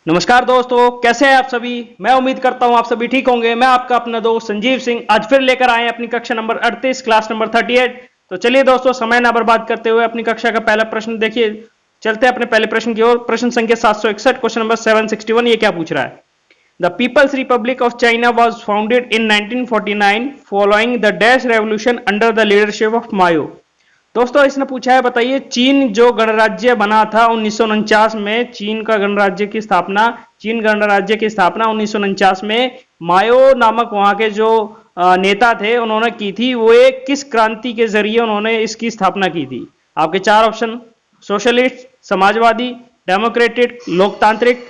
नमस्कार दोस्तों, कैसे हैं आप सभी। मैं उम्मीद करता हूं आप सभी ठीक होंगे। मैं आपका अपना दोस्त संजीव सिंह आज फिर लेकर आए हैं अपनी कक्षा नंबर 38 क्लास नंबर 38। तो चलिए दोस्तों, समय ना बर्बाद करते हुए अपनी कक्षा का पहला प्रश्न देखिए। चलते हैं अपने पहले प्रश्न की ओर। प्रश्न संख्या 761, क्वेश्चन नंबर 761। ये क्या पूछ रहा है। The People's Republic of China was founded in 1949 following the dash revolution under the leadership of Mao. दोस्तों इसने पूछा है, बताइए चीन जो गणराज्य बना था 1949 में, चीन गणराज्य की स्थापना 1949 में माओ नामक वहां के जो नेता थे उन्होंने की थी। वो एक किस क्रांति के जरिए उन्होंने इसकी स्थापना की थी। आपके चार ऑप्शन, सोशलिस्ट, समाजवादी, डेमोक्रेटिक लोकतांत्रिक,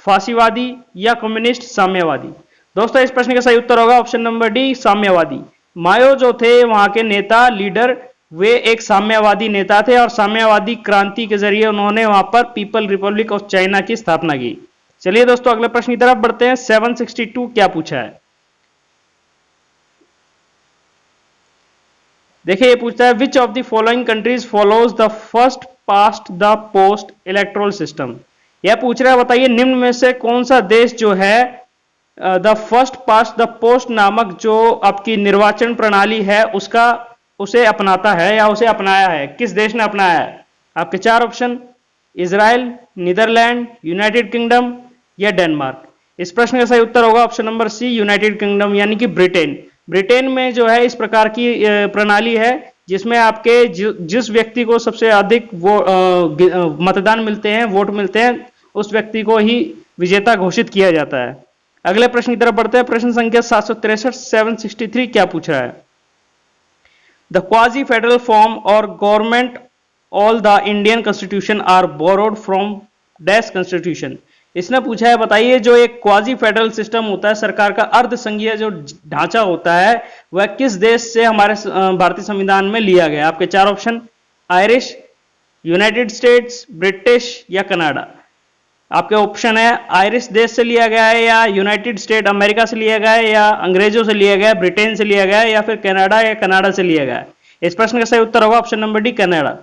फासीवादी या कम्युनिस्ट साम्यवादी। दोस्तों इस प्रश्न का सही उत्तर होगा ऑप्शन नंबर डी, साम्यवादी। माओ जो थे वहां के नेता लीडर, वे एक साम्यवादी नेता थे और साम्यवादी क्रांति के जरिए उन्होंने वहां पर पीपल रिपब्लिक ऑफ चाइना की स्थापना की। चलिए दोस्तों अगले प्रश्न की तरफ बढ़ते हैं। 762 क्या पूछा है। देखिए ये पूछता है, which of the following countries follows the first past the post electoral system. यह पूछ रहा है, बताइए निम्न में से कौन सा देश जो है the first past the post नामक जो आपकी निर्वाचन प्रणाली है उसे अपनाता है या उसे अपनाया है। किस देश ने अपनाया है। आपके चार option, Israel, Netherlands, United Kingdom या डेनमार्क। इस प्रश्न का सही उत्तर होगा option number C, United Kingdom यानी कि ब्रिटेन। ब्रिटेन में जो है इस प्रकार की प्रणाली है जिसमें आपके जिस व्यक्ति को सबसे अधिक मतदान मिलते हैं, वोट मिलते हैं, उस व्यक्ति को ही विजेता घोषित किया जाता है। अगले प्रश्न की तरफ बढ़ते हैं। प्रश्न संख्या 763 763 क्या पूछ रहा है। The quasi-federal form or government all the Indian constitution are borrowed from dash constitution। इसने पूछा है, बताइए जो एक क्वाजी फेडरल सिस्टम होता है, सरकार का अर्ध संघीय जो ढांचा होता है, वह किस देश से हमारे भारतीय संविधान में लिया गया। आपके चार option, Irish, United states, British या कनाडा। आपके ऑप्शन है आयरिश देश से लिया गया है, या यूनाइटेड स्टेट अमेरिका से लिया गया है, या अंग्रेजों से लिया गया है, ब्रिटेन से लिया गया है, या फिर कनाडा या कनाडा से लिया गया है। इस प्रश्न का सही उत्तर होगा ऑप्शन नंबर डी, कनाडा।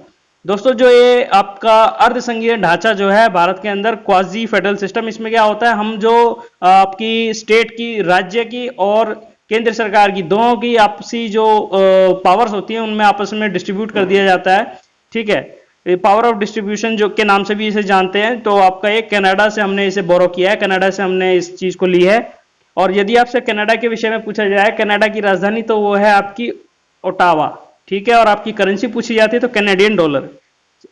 दोस्तों जो ये आपका अर्ध संघीय ढांचा जो है भारत के अंदर क्वाजी फेडरल सिस्टम, इसमें क्या होता है, हम जो आपकी स्टेट की, राज्य की और केंद्र सरकार की दोनों की आपसी जो पावर्स होती है उनमें आपस में डिस्ट्रीब्यूट कर दिया जाता है। ठीक है, पावर ऑफ डिस्ट्रीब्यूशन जो के नाम से भी इसे जानते हैं। तो आपका ये कनाडा से हमने इसे बोरो किया है, कनाडा से हमने इस चीज को ली है। और यदि आपसे कनाडा के विषय में पूछा जाए, कनाडा की राजधानी तो वो है आपकी ओटावा। ठीक है, और आपकी करेंसी पूछी जाती है तो कैनेडियन डॉलर।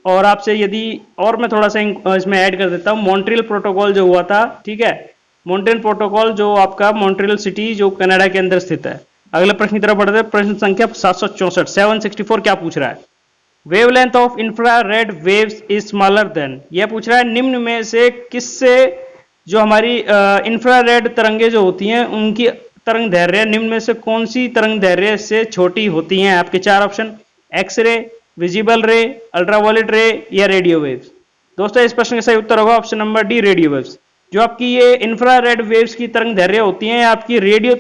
और आपसे यदि और मैं थोड़ा सा इसमें ऐड कर देता हूँ, मॉन्ट्रियल प्रोटोकॉल जो हुआ था, ठीक है, मॉन्ट्रियल प्रोटोकॉल जो आपका मॉन्ट्रियल सिटी जो कनाडा के अंदर स्थित है। अगले प्रश्न की तरफ बढ़ते हैं। प्रश्न संख्या 764 764 क्या पूछ रहा है। Wavelength of infrared waves is smaller than. यह पूछ रहा है निम्न में से किससे जो हमारी इंफ्रारेड तरंगे जो होती हैं उनकी तरंग दैर्घ्य निम्न में से कौन सी तरंग दैर्घ्य से छोटी होती हैं। आपके चार ऑप्शन, एक्सरे, विजिबल रे, अल्ट्रावायलेट रे या रेडियो वेव्स। दोस्तों इस प्रश्न का सही उत्तर होगा option number D, radio waves. जो आपकी ये इंफ्रारेड वेव्स की तरंग दैर्घ्य होती हैं आपकी रेडियो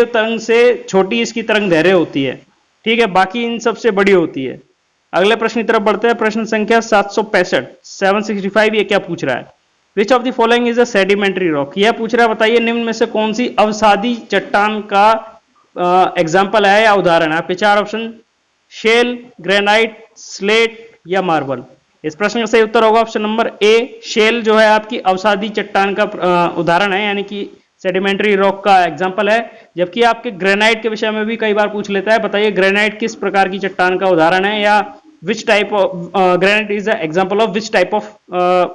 तरंग से छोटी इसकी तरंग दैर्घ्य होती है। ठीक है, बाकी इन सबसे बड़ी होती है। अगले प्रश्न की तरफ बढ़ते हैं। प्रश्न संख्या 765 765 ये क्या पूछ रहा है। Which of the following is a sedimentary rock. यह पूछ रहा है, बताइए निम्न में से कौन सी अवसादी चट्टान का एग्जाम्पल है या उदाहरण है। आपके चार ऑप्शन, शेल, ग्रेनाइट, स्लेट या मार्बल। इस प्रश्न का सही उत्तर होगा ऑप्शन नंबर ए, शेल जो है आपकी अवसादी चट्टान का उदाहरण है, यानी कि सेडिमेंट्री रॉक का एग्जाम्पल है। जबकि आपके ग्रेनाइट के विषय में भी कई बार पूछ लेता है, बताइए ग्रेनाइट किस प्रकार की चट्टान का उदाहरण है, या which type of granite is the example of which type of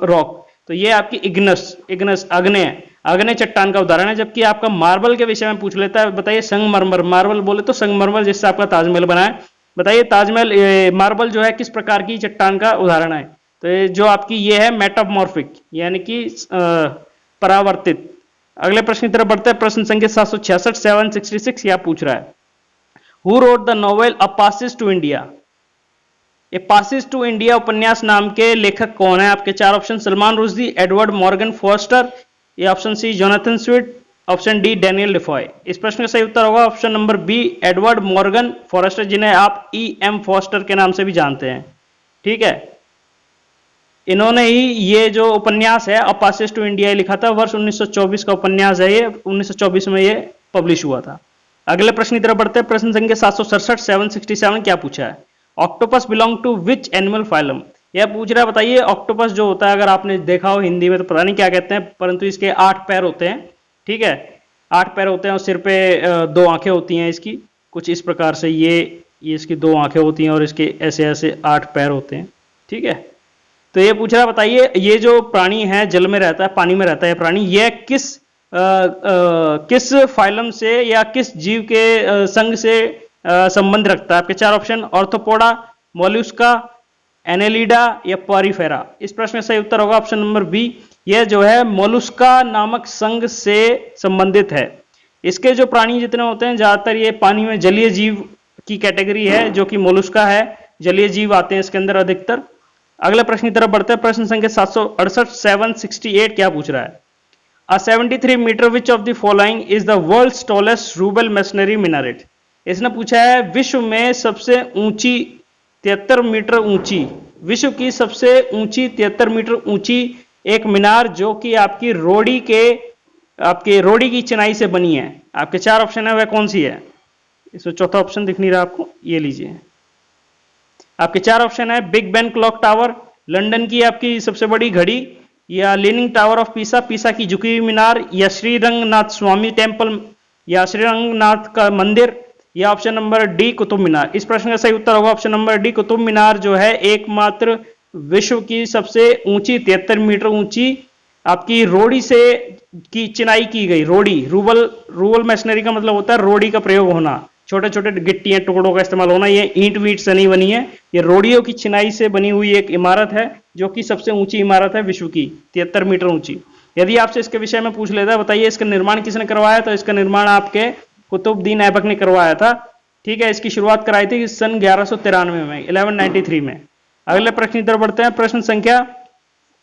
rock. तो ये आपकी इग्नस अग्नेय चट्टान का उदाहरण है। जबकि आपका मार्बल के विषय में पूछ लेता है, बताइए संगमरमर, मार्बल बोले तो संगमरमर जिससे आपका ताजमहल बना है, बताइए ताजमहल मार्बल जो है किस प्रकार की चट्टान का उदाहरण है। तो ये जो आपकी ये है मेटामॉर्फिक यानी कि परावर्तित। अगले प्रश्न की तरफ बढ़ते हैं। प्रश्न संख्या 766 766 क्या पूछ रहा है। Who wrote the novel a passage to India. ये पासेज टू इंडिया उपन्यास नाम के लेखक कौन है। आपके चार option, Salman Rushdie, Edward Morgan Forster, ये option C Jonathan Swift, option D Daniel Defoe. इस प्रश्न का सही उत्तर होगा option number B, Edward Morgan Forster, जिन्हें आप ई एम फॉस्टर के नाम से भी जानते हैं। ठीक है, इन्होंने ही ये जो उपन्यास है अ पासेज टू इंडिया लिखा था, वर्ष 1924 का उपन्यास है ये, 1924 में ये पब्लिश हुआ था। अगले प्रश्न की तरफ बढ़ते हैं। प्रश्न संख्या 767 767 क्या पूछा है? Octopus belong to which animal phylum? यह पूछ रहा है, बताइए ऑक्टोपस जो होता है, अगर आपने देखा हो हिंदी में तो पता नहीं क्या कहते हैं, परंतु इसके 8 पैर होते हैं, ठीक है, 8 पैर होते हैं और सिर पे 2 आंखें होती हैं इसकी, कुछ इस प्रकार से ये इसकी 2 आंखें होती हैं और इसके ऐसे ऐसे 8 पैर होते हैं, ठीक है। तो ये पूछ रहा है, बताइए ये जो प्राणी है जल में रहता है, पानी में रहता है प्राणी, यह किस फाइलम से या किस जीव के संघ से संबंध रखता है? आपके 4 ऑप्शन, ऑर्थोपोडा, मोलस्का, एनेलिडा या पॉरीफेरा। इस प्रश्न में सही उत्तर होगा ऑप्शन नंबर बी, यह जो है मोलस्का नामक संघ से संबंधित है। इसके जो प्राणी जितने होते हैं ज्यादातर ये पानी में जलीय जीव की कैटेगरी है, जो कि मोलस्का है, जलीय जीव आते हैं इसके अंदर अधिकतर। अगले प्रश्न की तरफ बढ़ते हैं। प्रश्न संख्या 768 768 क्या पूछ रहा है? A 73 metre which of the following is the world's tallest rubble masonry minaret? इसने पूछा है विश्व में सबसे ऊंची 73 मीटर ऊंची, विश्व की सबसे ऊंची 73 मीटर ऊंची एक मीनार जो कि आपकी रोडी की चिनाई से बनी है। आपके 4 ऑप्शन है, वह कौन सी है? इसमें चौथा ऑप्शन दिख नहीं रहा आपको, ये लीजिए। आपके 4 ऑप्शन है, big Ben clock tower, London की आपकी सबसे बड़ी घड़ी, या लीनिंग टावर ऑफ पीसा, पीसा की झुकी हुई मीनार, या श्रीरंगनाथ स्वामी टेम्पल या श्रीरंगनाथ का मंदिर, या option number D Qutub Minar. इस प्रश्न का सही उत्तर होगा option number D, Qutub Minar जो है एकमात्र विश्व की सबसे ऊंची 73 मीटर ऊंची आपकी रोडी से की चिनाई की गई, रोडी, रूबल मैशनरी का मतलब होता है रोडी का प्रयोग होना, छोटे छोटे गिट्टियां टुकड़ों का इस्तेमाल होना। ये ईंट वीट से नहीं बनी है, ये रोडियों की चिनाई से बनी हुई एक इमारत है जो कि सबसे ऊंची इमारत है विश्व की, 73 मीटर ऊंची। यदि आपसे इसके विषय में पूछ लेता है, बताइए इसका निर्माण किसने करवाया? तो इसका निर्माण आपके कुतुबुद्दीन ऐबक ने करवाया था, ठीक है। इसकी शुरुआत कराई थी सन 1193 में, 1193 में। अगले प्रश्न की तरफ बढ़ते हैं। प्रश्न संख्या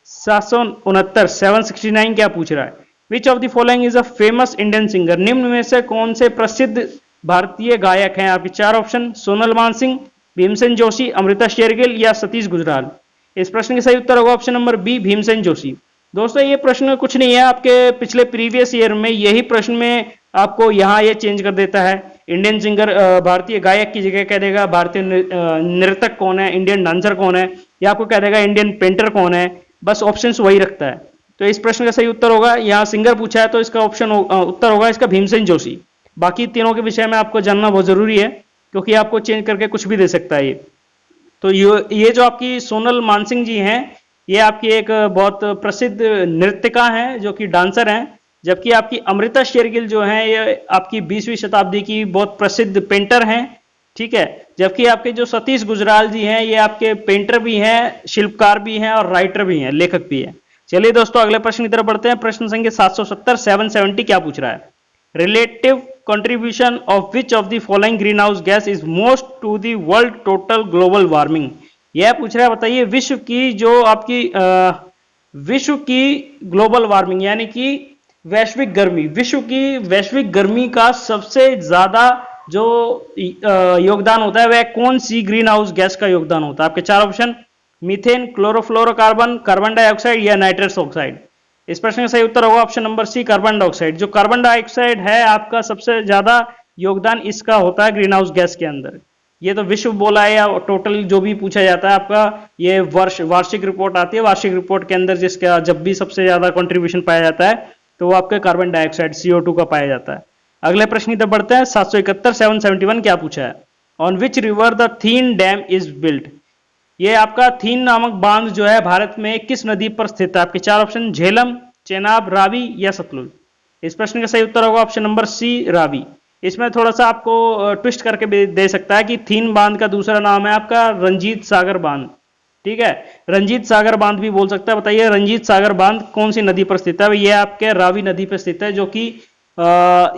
769 769 क्या पूछ रहा है? Which of the following is a famous Indian singer? निम्न में से कौन से प्रसिद्ध भारतीय गायक हैं? आपके 4 ऑप्शन, सोनल मानसिंह, भीमसेन जोशी, अमृता शेरगिल या सतीश गुजराल। इस प्रश्न का सही उत्तर होगा option number B, Bhimsen Joshi. दोस्तों ये प्रश्न कुछ नहीं है, आपके पिछले प्रीवियस ईयर में यही प्रश्न में आपको यहाँ ये चेंज कर देता है, इंडियन सिंगर भारतीय गायक की जगह कह देगा भारतीय नर्तक कौन है, इंडियन डांसर कौन है, या आपको कह देगा इंडियन पेंटर कौन है, बस ऑप्शंस वही रखता है। तो इस प्रश्न का सही उत्तर होगा, यहाँ सिंगर पूछा है तो इसका ऑप्शन उत्तर होगा इसका भीमसेन जोशी। बाकी तीनों के विषय में आपको जानना बहुत जरूरी है क्योंकि आपको चेंज करके कुछ भी दे सकता है ये। तो ये जो आपकी सोनल मानसिंह जी हैं, ये आपकी एक बहुत प्रसिद्ध नृत्यिका हैं जो कि डांसर हैं, जबकि आपकी अमृता शेरगिल जो हैं ये आपकी 20वीं शताब्दी की बहुत प्रसिद्ध पेंटर हैं, ठीक है। जबकि आपके जो सतीश गुजराल जी हैं ये आपके पेंटर भी हैं, शिल्पकार भी हैं और राइटर भी हैं, लेखक भी हैं। चलिए दोस्तों अगले प्रश्न की तरफ बढ़ते हैं। प्रश्न संख्या 770 770 क्या पूछ रहा है? Relative contribution of which of the following greenhouse gas is most to the world total global warming? यह पूछ रहा है, बताइए विश्व की ग्लोबल वार्मिंग यानी कि वैश्विक गर्मी, विश्व की वैश्विक गर्मी का सबसे ज्यादा जो योगदान होता है वह कौन सी ग्रीन हाउस गैस का योगदान होता है? आपके 4 option, methane, chlorofluorocarbon, carbon dioxide या नाइट्रस ऑक्साइड। इस प्रश्न का सही उत्तर होगा option number C, carbon dioxide. जो कार्बन डाइऑक्साइड है आपका सबसे ज्यादा योगदान इसका होता है ग्रीन हाउस गैस के अंदर। ये तो विश्व बोला है या टोटल जो भी पूछा जाता है आपका, ये वार्षिक रिपोर्ट आती है, वार्षिक रिपोर्ट के अंदर जिसका जब भी सबसे ज्यादा कंट्रीब्यूशन पाया जाता है तो वो आपके कार्बन डाइऑक्साइड CO2 का पाया जाता है। अगले प्रश्न की तरफ बढ़ते हैं। 771 771 क्या पूछा है? On which river the thin dam is built? ये आपका थीन नामक बांध जो है भारत में किस नदी पर स्थित है? आपके 4 ऑप्शन, झेलम, चेनाब, रावी या सतलुज। इस प्रश्न का सही उत्तर होगा ऑप्शन नंबर सी, रावी। इसमें थोड़ा सा आपको ट्विस्ट करके भी दे सकता है कि थीन बांध का दूसरा नाम है आपका रंजीत सागर बांध, ठीक है, रंजीत सागर बांध भी बोल सकता है। बताइए रंजीत सागर बांध कौन सी नदी पर स्थित है? ये आपके रावी नदी पर स्थित है, जो कि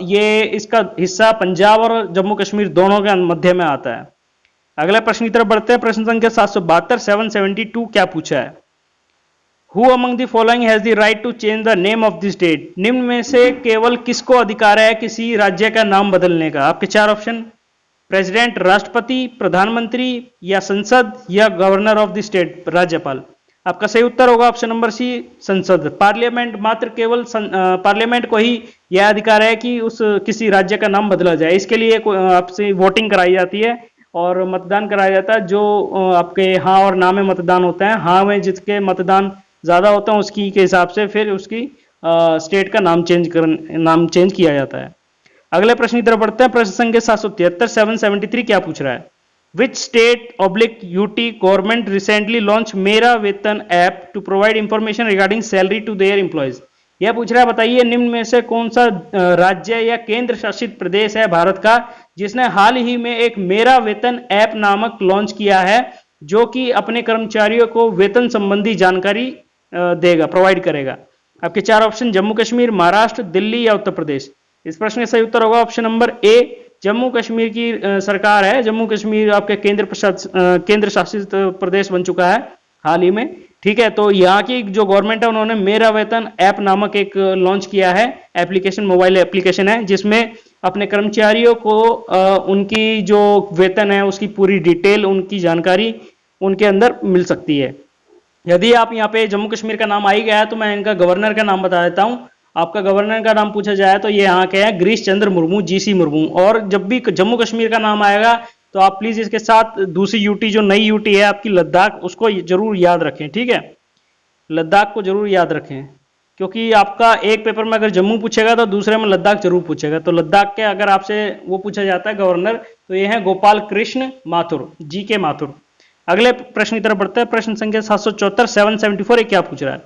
ये इसका हिस्सा पंजाब और जम्मू कश्मीर दोनों के मध्य में आता है। अगले प्रश्न की तरफ बढ़ते हैं। प्रश्न संख्या 772 772 क्या पूछा है? Who among the following has the right to change the name of the state? निम्न में से केवल किसको अधिकार है किसी राज्य का नाम बदलने का? आपके 4 ऑप्शन, प्रेसिडेंट, राष्ट्रपति, प्रधानमंत्री या संसद या गवर्नर ऑफ द स्टेट, राज्यपाल। आपका सही उत्तर होगा ऑप्शन नंबर सी, संसद। पार्लियामेंट मात्र केवल पार्लियामेंट को ही यह अधिकार है कि उस किसी राज्य का नाम बदला जाए। इसके लिए आपसे वोटिंग कराई जाती है और मतदान कराया जाता है। जो आपके हाँ और ना में मतदान होता है, हाँ में जिसके मतदान ज्यादा होता है उसकी के हिसाब से फिर उसकी स्टेट का नाम चेंज किया जाता है। अगले प्रश्न की तरफ बढ़ते हैं। प्रश्न संख्या 773 773 क्या पूछ रहा है? Which state oblique UT government recently launch Mera Vetan app to provide information regarding salary to their employees. यह पूछ रहा है, बताइए निम्न में से कौन सा राज्य या केंद्र शासित प्रदेश है भारत का जिसने हाल ही में एक मेरा वेतन ऐप नामक लॉन्च किया है, जो कि अपने कर्मचारियों को वेतन संबंधी जानकारी देगा, प्रोवाइड करेगा। आपके चार ऑप्शन, जम्मू कश्मीर, महाराष्ट्र, दिल्ली या उत्तर प्रदेश। इस प्रश्न का सही उत्तर होगा option number A, Jammu Kashmir की सरकार है। जम्मू कश्मीर आपके केंद्र शासित प्रदेश बन चुका है हाल ही में। ठीक है, तो यहाँ की जो गवर्नमेंट है उन्होंने मेरा वेतन ऐप नामक एक लॉन्च किया है एप्लीकेशन, मोबाइल एप्लीकेशन है, जिसमें अपने कर्मचारियों को उनकी जो वेतन है उसकी पूरी डिटेल, उनकी जानकारी उनके अंदर मिल सकती है। यदि आप यहाँ पे जम्मू कश्मीर का नाम आ ही गया है तो मैं इनका गवर्नर का नाम बता देता हूँ। आपका गवर्नर का नाम पूछा जाए तो ये यहाँ के हैं गिरीश चंद्र मुर्मू, जीसी मुर्मू। और जब भी जम्मू कश्मीर का नाम आएगा तो आप प्लीज इसके साथ दूसरी यूटी, जो नई यूटी है आपकी लद्दाख, उसको जरूर याद रखें। ठीक है, लद्दाख को जरूर याद रखें, क्योंकि आपका एक पेपर में अगर जम्मू पूछेगा तो दूसरे में लद्दाख जरूर पूछेगा। तो लद्दाख के अगर आपसे वो पूछा जाता है गवर्नर, तो ये है गोपाल कृष्ण माथुर, जी के माथुर। अगले प्रश्न की तरफ बढ़ते हैं। प्रश्न संख्या 774 774 ये क्या पूछ रहा है?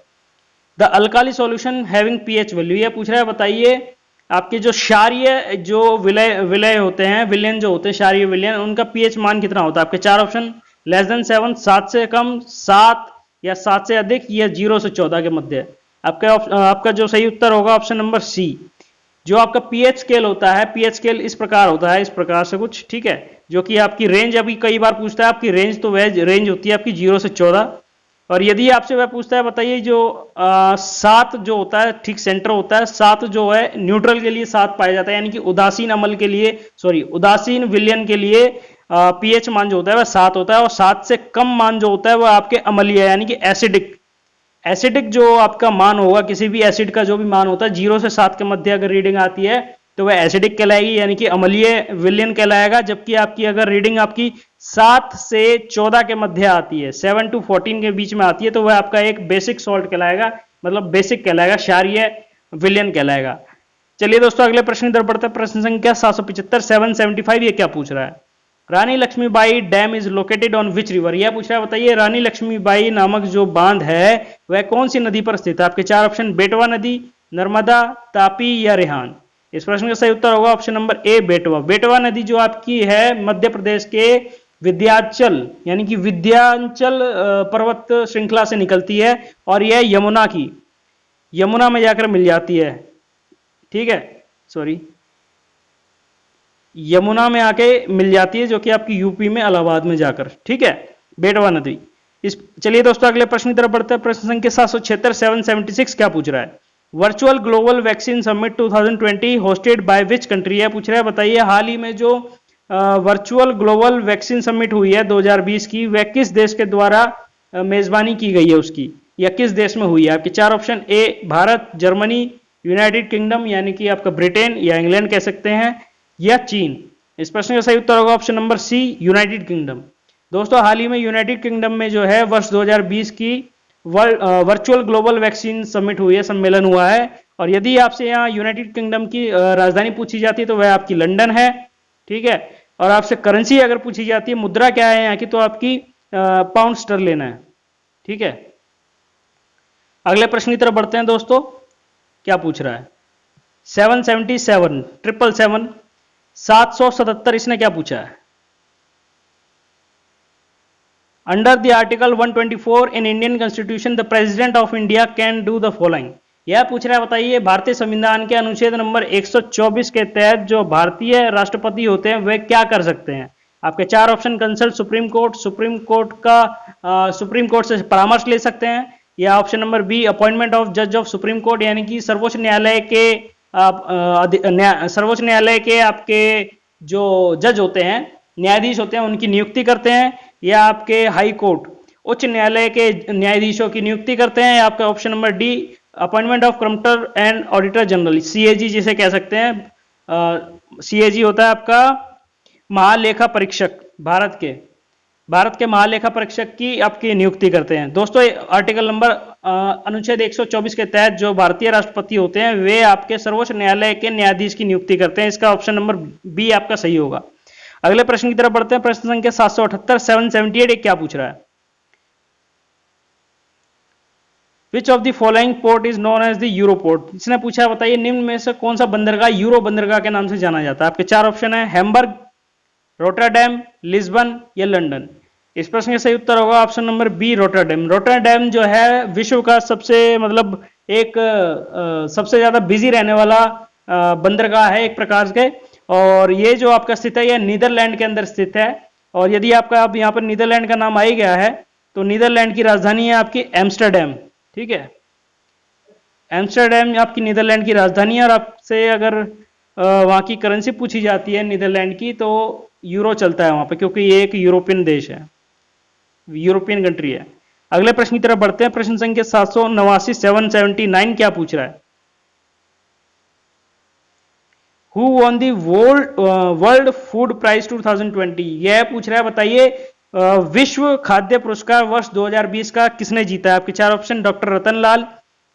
The alkali solution having pH value, ये पूछ रहा है, बताइए आपके जो क्षारीय जो विलय होते हैं, विलयन जो होते हैं, क्षारीय विलयन, उनका पीएच मान कितना होता है? आपके चार ऑप्शन, लेस देन 7, 7 से कम, 7 या 7 से अधिक, या 0 से 14 के मध्य। आपका जो सही उत्तर होगा ऑप्शन नंबर सी। जो आपका पीएच स्केल होता है, पीएच स्केल इस प्रकार होता है, इस प्रकार से कुछ, ठीक है, जो कि आपकी रेंज, अभी कई बार पूछता है आपकी रेंज, तो वह रेंज होती है आपकी 0 से 14। और यदि आपसे वह पूछता है बताइए जो 7 जो होता है ठीक सेंटर होता है, 7 जो है न्यूट्रल के लिए 7 पाया जाता है, यानी कि उदासीन अमल के लिए, उदासीन विलयन के लिए पीएच मान जो होता है वह 7 होता है। और 7 से कम मान जो होता है वह आपके अम्लीय यानी कि एसिडिक जो आपका मान होगा, किसी भी एसिड का जो भी मान होता है 0 से 7 के मध्य अगर रीडिंग आती है तो वह एसिडिक कहलाएगी, यानी कि अम्लीय विलयन कहलाएगा। जबकि आपकी अगर रीडिंग आपकी 7 से 14 के मध्य आती है, 7 to 14 के बीच में आती है, तो वह आपका एक बेसिक सॉल्ट कहलाएगा, मतलब बेसिक कहलाएगा, क्षारीय विलयन कहलाएगा। चलिए दोस्तों अगले प्रश्न की तरफ बढ़ते हैं। प्रश्न संख्या 775 775 ये क्या पूछ रहा है? Rani Lakshmibai dam is located on which river, यह पूछ रहा है, बताइए रानी लक्ष्मीबाई नामक जो बांध है वह कौन सी नदी पर स्थित है? आपके चार ऑप्शन, बेटवा नदी, नर्मदा, तापी या रेहान। इस प्रश्न का सही उत्तर होगा ऑप्शन नंबर ए, बेटवा। बेटवा नदी जो आपकी है मध्य प्रदेश के विंध्याचल यानी कि विंध्याचल पर्वत श्रृंखला से निकलती है और यह यमुना में जाकर मिल जाती है। ठीक है, यमुना में आके मिल जाती है, जो कि आपकी यूपी में इलाहाबाद में जाकर। ठीक है, बेटवा नदी। चलिए दोस्तों अगले प्रश्न की तरफ बढ़ते हैं। प्रश्न संख्या 776 776 क्या पूछ रहा है? Virtual global vaccine summit 2020 hosted by which country, है पूछ रहा है, बताइए हाल ही में जो वर्चुअल ग्लोबल वैक्सीन समिट हुई है 2020 की, वह किस देश के द्वारा मेजबानी की गई है उसकी, या किस देश में हुई है? आपके चार ऑप्शन, ए भारत, जर्मनी, यूनाइटेड किंगडम यानी कि आपका ब्रिटेन या इंग्लैंड कह सकते हैं, या चीन। इस प्रश्न का सही उत्तर होगा option number C, United Kingdom. दोस्तों हाल ही में यूनाइटेड किंगडम में जो है वर्ष 2020 की वर्चुअल ग्लोबल वैक्सीन समिट हुई है, सम्मेलन हुआ है। और यदि आपसे यहाँ यूनाइटेड किंगडम की राजधानी पूछी जाती है तो वह आपकी लंदन है। ठीक है, और आपसे करेंसी अगर पूछी जाती है, मुद्रा क्या है यहाँ की, तो आपकी पाउंड स्टर्लिन है। ठीक है, अगले प्रश्न की तरफ बढ़ते हैं दोस्तों। क्या पूछ रहा है? 777 777 777 इसने क्या पूछा है? Under the article 124 in Indian constitution the president of India can do the following, यह पूछ रहा है, बताइए भारतीय संविधान के अनुच्छेद नंबर 124 के तहत जो भारतीय राष्ट्रपति होते हैं वे क्या कर सकते हैं? आपके चार option, consult Supreme Court, Supreme Court से परामर्श ले सकते हैं, या option number B appointment of जज ऑफ सुप्रीम कोर्ट यानी कि सर्वोच्च न्यायालय के आपके जो जज होते हैं, न्यायाधीश होते हैं, उनकी नियुक्ति करते हैं, या आपके हाई कोर्ट उच्च न्यायालय के न्यायाधीशों की नियुक्ति करते हैं। आपका option number D, appointment of comptroller and auditor general, CAG जिसे कह सकते हैं। सीएजी होता है आपका महालेखा परीक्षक, भारत के महालेखा परीक्षक की आपकी नियुक्ति करते हैं। दोस्तों आर्टिकल नंबर अनुच्छेद 124 के तहत जो भारतीय राष्ट्रपति होते हैं वे आपके सर्वोच्च न्यायालय के न्यायाधीश की नियुक्ति करते हैं। इसका ऑप्शन नंबर बी आपका सही होगा। अगले प्रश्न की तरफ बढ़ते हैं। प्रश्न संख्या 778 778 क्या पूछ रहा है? Which of the following port is known as the Europort? इसने पूछा है बताइए निम्न में से कौन सा बंदरगाह यूरो बंदरगाह के नाम से जाना जाता है? आपके चार ऑप्शन है, हैम्बर्ग, रोटरडैम, लिस्बन या लंदन। इस प्रश्न का सही उत्तर होगा option number B, Rotterdam. Rotterdam जो है विश्व का सबसे मतलब एक सबसे ज्यादा बिजी रहने वाला बंदरगाह है एक प्रकार के, और ये जो आपका स्थित है यह नीदरलैंड के अंदर स्थित है। और यदि आपका अब यहाँ पर नीदरलैंड का नाम आ ही गया है तो नीदरलैंड की राजधानी है आपकी एम्स्टरडैम। ठीक है, एम्स्टरडैम आपकी नीदरलैंड की राजधानी है। और आपसे अगर वहाँ की करेंसी पूछी जाती है नीदरलैंड की तो यूरो चलता है वहाँ पे, क्योंकि ये एक यूरोपियन देश है, यूरोपियन कंट्री है। अगले प्रश्न की तरफ बढ़ते हैं। प्रश्न संख्या 789 779 क्या पूछ रहा है? Who won the World Food Prize 2020? यह पूछ रहा है बताइए विश्व खाद्य पुरस्कार वर्ष 2020 का किसने जीता है? आपके चार ऑप्शन, डॉक्टर रतनलाल,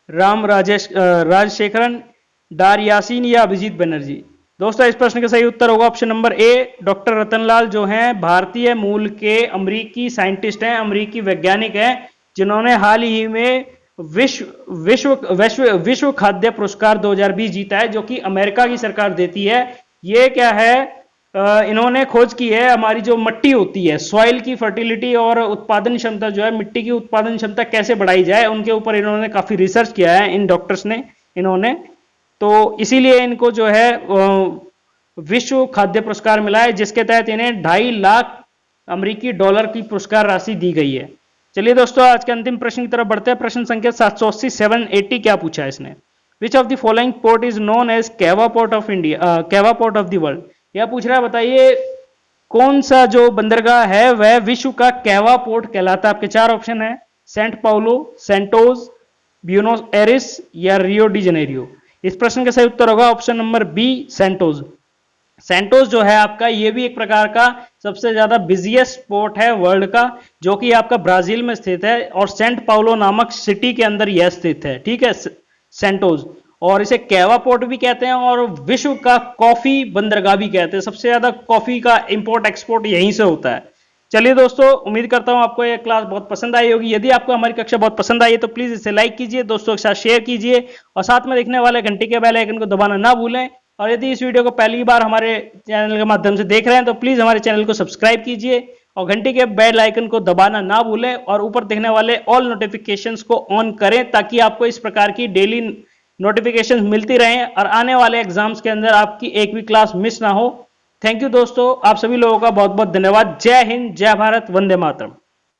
राजशेखरन, डार यासीन या अभिजीत बनर्जी। दोस्तों इस प्रश्न का सही उत्तर होगा option number A, doctor Ratanlal जो हैं भारतीय मूल के अमरीकी साइंटिस्ट हैं, अमरीकी वैज्ञानिक हैं, जिन्होंने हाल ही में विश्व खाद्य पुरस्कार 2020 जीता है, जो कि अमेरिका की सरकार देती है। ये क्या है, इन्होंने खोज की है हमारी जो मिट्टी होती है, सॉइल की फर्टिलिटी और उत्पादन क्षमता जो है, मिट्टी की उत्पादन क्षमता कैसे बढ़ाई जाए, उनके ऊपर इन्होंने काफी रिसर्च किया है इन डॉक्टर्स ने इन्होंने, तो इसीलिए इनको जो है विश्व खाद्य पुरस्कार मिला है, जिसके तहत इन्हें 2.5 लाख अमेरिकी डॉलर की पुरस्कार राशि दी गई है। चलिए दोस्तों आज के अंतिम प्रश्न की तरफ बढ़ते हैं। प्रश्न संख्या 780 780 क्या पूछा है इसने? Which of the following port is known as coffee port of India, coffee port of the world? यह पूछ रहा है बताइए कौन सा जो बंदरगाह है वह विश्व का कैवा पोर्ट कहलाता है? आपके चार ऑप्शन है, सेंट पाउलो, सेंटोस, ब्यूनोस एरिस या रियो डी जनेरियो। इस प्रश्न का सही उत्तर होगा option number B, Santos. Santos जो है आपका ये भी एक प्रकार का सबसे ज्यादा बिजिएस्ट पोर्ट है वर्ल्ड का, जो कि आपका ब्राजील में स्थित है और सेंट पाउलो नामक सिटी के अंदर यह स्थित है। ठीक है, सेंटोस, और इसे कैवा पोर्ट भी कहते हैं और विश्व का कॉफी बंदरगाह भी कहते हैं। सबसे ज्यादा कॉफी का इंपोर्ट एक्सपोर्ट यहीं से होता है। चलिए दोस्तों उम्मीद करता हूं आपको यह क्लास बहुत पसंद आई होगी। यदि आपको हमारी कक्षा बहुत पसंद आई है तो प्लीज इसे लाइक कीजिए, दोस्तों के साथ शेयर कीजिए और साथ में देखने वाले घंटे के बेल आइकन को दबाना ना भूलें। और यदि इस वीडियो को पहली बार हमारे चैनल के माध्यम से देख रहे हैं तो प्लीज हमारे चैनल को सब्सक्राइब कीजिए और घंटे के बेल आइकन को दबाना ना भूलें और ऊपर दिखने वाले ऑल नोटिफिकेशंस को ऑन करें, ताकि आपको इस प्रकार की डेली नोटिफिकेशंस मिलती रहें और आने वाले एग्जाम्स के अंदर आपकी एक भी क्लास मिस ना हो। थैंक यू दोस्तों, आप सभी लोगों का बहुत बहुत धन्यवाद। जय हिंद, जय भारत, वंदे मातरम।